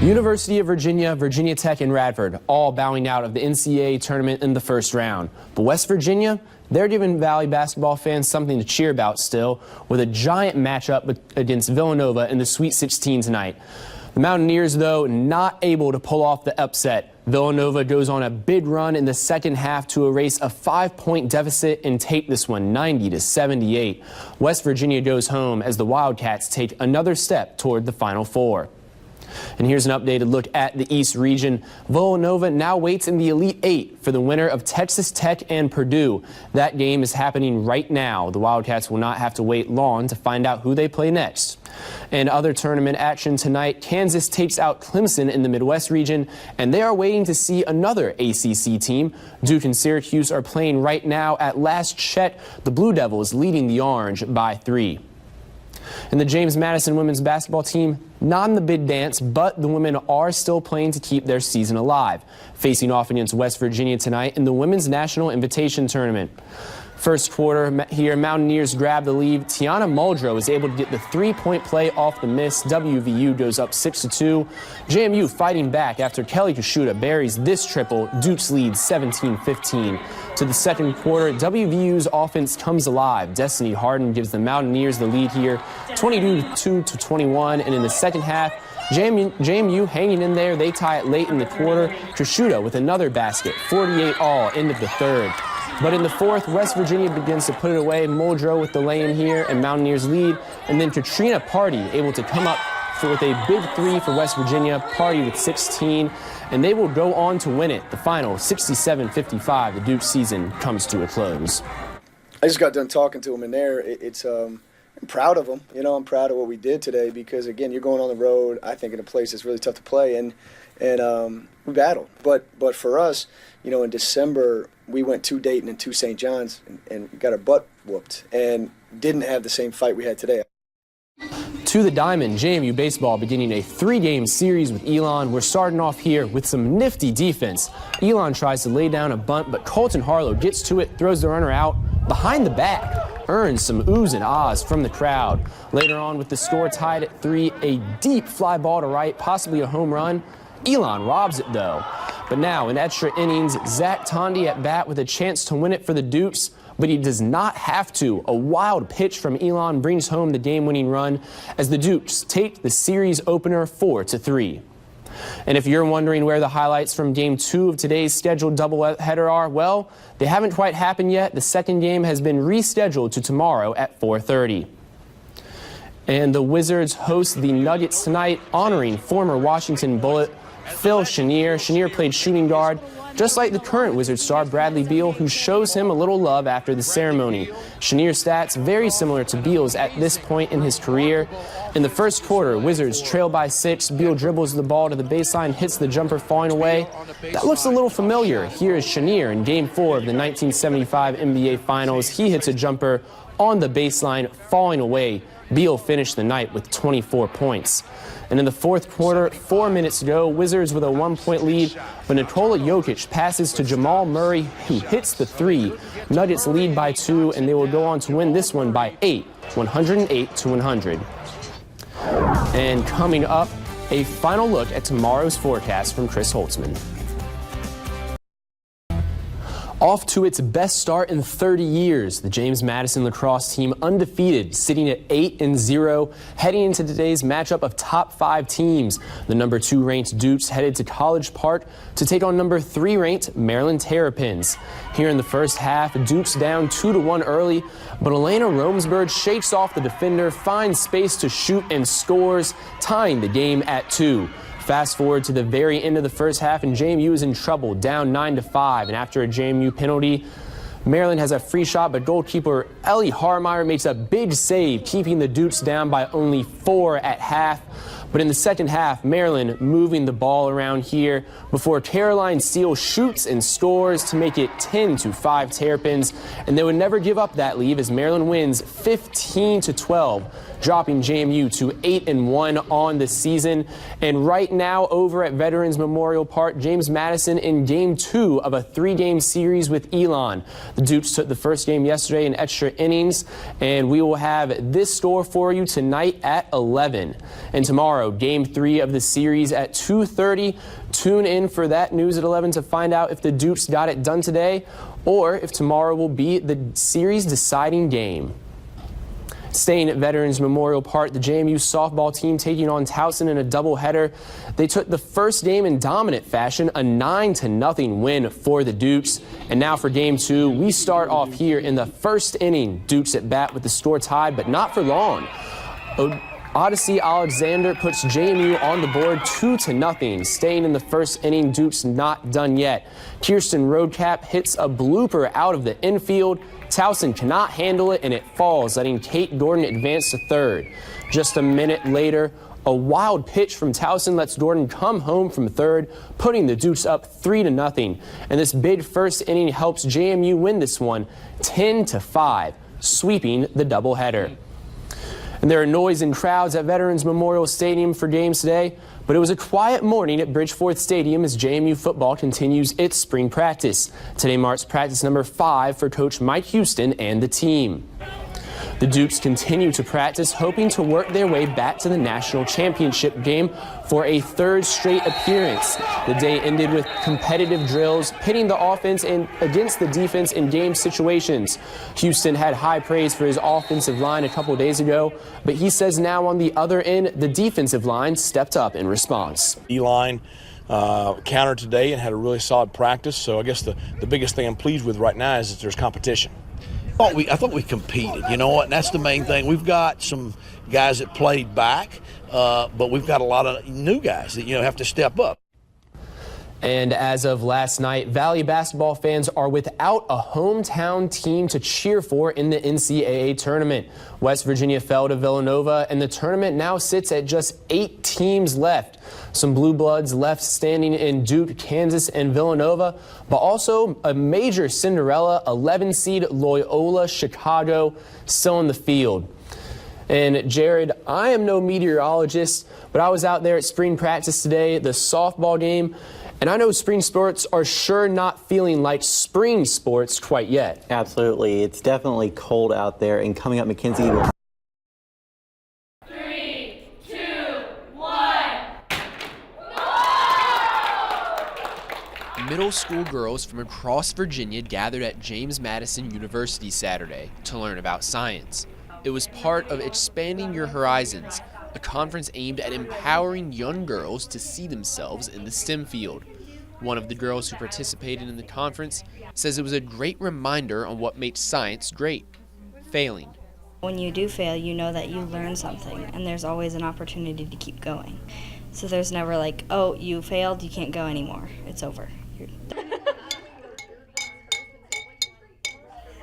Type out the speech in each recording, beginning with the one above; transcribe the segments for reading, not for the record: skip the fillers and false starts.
University of Virginia, Virginia Tech, and Radford all bowing out of the NCAA tournament in the first round. But West Virginia, they're giving Valley basketball fans something to cheer about still, with a giant matchup against Villanova in the Sweet 16 tonight. The Mountaineers, though, not able to pull off the upset. Villanova goes on a big run in the second half to erase a 5-point deficit and take this one 90-78. West Virginia goes home as the Wildcats take another step toward the Final Four. And here's an updated look at the East region. Villanova now waits in the Elite Eight for the winner of Texas Tech and Purdue. That game is happening right now. The Wildcats will not have to wait long to find out who they play next. And other tournament action tonight, Kansas takes out Clemson in the Midwest region, and they are waiting to see another ACC team. Duke and Syracuse are playing right now. At last check, the Blue Devils leading the Orange by 3. And the James Madison women's basketball team, not in the big dance, but the women are still playing to keep their season alive, facing off against West Virginia tonight in the Women's National Invitation Tournament. First quarter here, Mountaineers grab the lead. Tiana Muldrow is able to get the three-point play off the miss. WVU goes up 6-2. JMU fighting back after Kelly Kashuta buries this triple. Duke's lead 17-15. To the second quarter, WVU's offense comes alive. Destiny Harden gives the Mountaineers the lead here, 22-21. And in the second half, JMU hanging in there. They tie it late in the quarter. Kashuta with another basket, 48-all, end of the third. But in the fourth, West Virginia begins to put it away. Muldrow with the lay-in here, and Mountaineers lead. And then Katrina Party able to come up with a big three for West Virginia. Party with 16, and they will go on to win it. The final 67-55. The Duke season comes to a close. I just got done talking to him in there. I'm proud of him. You know, I'm proud of what we did today because, again, you're going on the road, I think, in a place that's really tough to play, and we battled. But for us, you know, in December, we went to Dayton and to St. John's and got our butt whooped and didn't have the same fight we had today. To the diamond, JMU baseball beginning a 3-game series with Elon. We're starting off here with some nifty defense. Elon tries to lay down a bunt, but Colton Harlow gets to it, throws the runner out behind the back, earns some oohs and ahs from the crowd. Later on, with the score tied at 3, a deep fly ball to right, possibly a home run. Elon robs it, though. But now, in extra innings, Zach Tondi at bat with a chance to win it for the Dukes, but he does not have to. A wild pitch from Elon brings home the game-winning run as the Dukes take the series opener 4-3. And if you're wondering where the highlights from Game 2 of today's scheduled doubleheader are, well, they haven't quite happened yet. The second game has been rescheduled to tomorrow at 4:30. And the Wizards host the Nuggets tonight, honoring former Washington Bullet Phil Chenier. Chenier played shooting guard, just like the current Wizards star Bradley Beal, who shows him a little love after the ceremony. Chenier's stats very similar to Beal's at this point in his career. In the first quarter, Wizards trail by 6. Beal dribbles the ball to the baseline, hits the jumper, falling away. That looks a little familiar. Here is Chenier in Game 4 of the 1975 NBA Finals. He hits a jumper on the baseline, falling away. Beal finished the night with 24 points. And in the fourth quarter, 4 minutes to go, Wizards with a 1-point lead, but Nikola Jokic passes to Jamal Murray, who hits the 3. Nuggets lead by 2, and they will go on to win this one by 8, 108-100. And coming up, a final look at tomorrow's forecast from Chris Holtzman. Off to its best start in 30 years, the James Madison lacrosse team undefeated, sitting at 8-0, heading into today's matchup of top 5 teams. The number 2 ranked Dukes headed to College Park to take on number 3 ranked Maryland Terrapins. Here in the first half, Dukes down 2-1 early, but Elena Romsberg shakes off the defender, finds space to shoot and scores, tying the game at 2. Fast forward to the very end of the first half, and JMU is in trouble, down 9-5. And after a JMU penalty, Maryland has a free shot, but goalkeeper Ellie Harmeyer makes a big save, keeping the Dukes down by only 4 at half. But in the second half, Maryland moving the ball around here before Caroline Steele shoots and scores to make it 10-5 Terrapins. And they would never give up that lead as Maryland wins 15-12. dropping JMU to 8-1 on the season. And right now over at Veterans Memorial Park, James Madison in Game 2 of a 3-game series with Elon. The Dukes took the first game yesterday in extra innings, and we will have this score for you tonight at 11. And tomorrow, Game 3 of the series at 2:30. Tune in for that news at 11 to find out if the Dukes got it done today or if tomorrow will be the series deciding game. Staying at Veterans Memorial Park, the JMU softball team taking on Towson in a doubleheader. They took the first game in dominant fashion, a 9-0 win for the Dukes. And now for Game 2, we start off here in the first inning. Dukes at bat with the score tied, but not for long. Odyssey Alexander puts JMU on the board 2-0. Staying in the first inning, Dukes not done yet. Kirsten Roadcap hits a blooper out of the infield. Towson cannot handle it and it falls, letting Kate Gordon advance to third. Just a minute later, a wild pitch from Towson lets Gordon come home from third, putting the Dukes up 3-0. And this big first inning helps JMU win this one 10-5, sweeping the doubleheader. And there are noise and crowds at Veterans Memorial Stadium for games today, but it was a quiet morning at Bridgeforth Stadium as JMU football continues its spring practice. Today marks practice number 5 for Coach Mike Houston and the team. The Dukes continue to practice, hoping to work their way back to the national championship game for a third straight appearance. The day ended with competitive drills, pitting the offense against the defense in game situations. Houston had high praise for his offensive line a couple days ago, but he says now on the other end, the defensive line stepped up in response. E-line countered today and had a really solid practice, so I guess the biggest thing I'm pleased with right now is that there's competition. I thought we competed, you know what, and that's the main thing. We've got some guys that played back, but we've got a lot of new guys that, have to step up. And as of last night, Valley basketball fans are without a hometown team to cheer for in the NCAA tournament. West Virginia fell to Villanova, and the tournament now sits at just 8 teams left. Some Blue Bloods left standing in Duke, Kansas, and Villanova, but also a major Cinderella 11-seed Loyola Chicago still in the field. And Jared, I am no meteorologist, but I was out there at spring practice today, the softball game, and I know spring sports are sure not feeling like spring sports quite yet. Absolutely. It's definitely cold out there, and coming up, Mackenzie will... 3, 2, 1. Middle school girls from across Virginia gathered at James Madison University Saturday to learn about science. It was part of Expanding Your Horizons, a conference aimed at empowering young girls to see themselves in the STEM field. One of the girls who participated in the conference says it was a great reminder on what makes science great: failing. When you do fail, you know that you learned something, and there's always an opportunity to keep going. So there's never like, oh, you failed, you can't go anymore. It's over.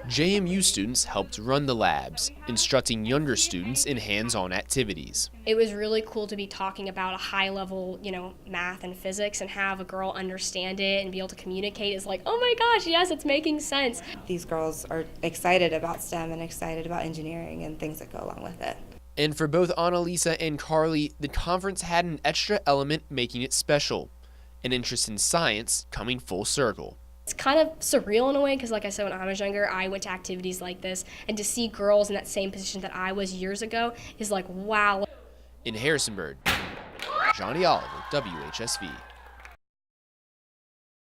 JMU students helped run the labs, instructing younger students in hands-on activities. It was really cool to be talking about a high level, math and physics, and have a girl understand it and be able to communicate is like, oh my gosh, yes, it's making sense. These girls are excited about STEM and excited about engineering and things that go along with it. And for both Annalisa and Carly, the conference had an extra element making it special: an interest in science coming full circle. It's kind of surreal in a way because, like I said, when I was younger, I went to activities like this, and to see girls in that same position that I was years ago is like, wow. In Harrisonburg, Johnny Oliver, WHSV.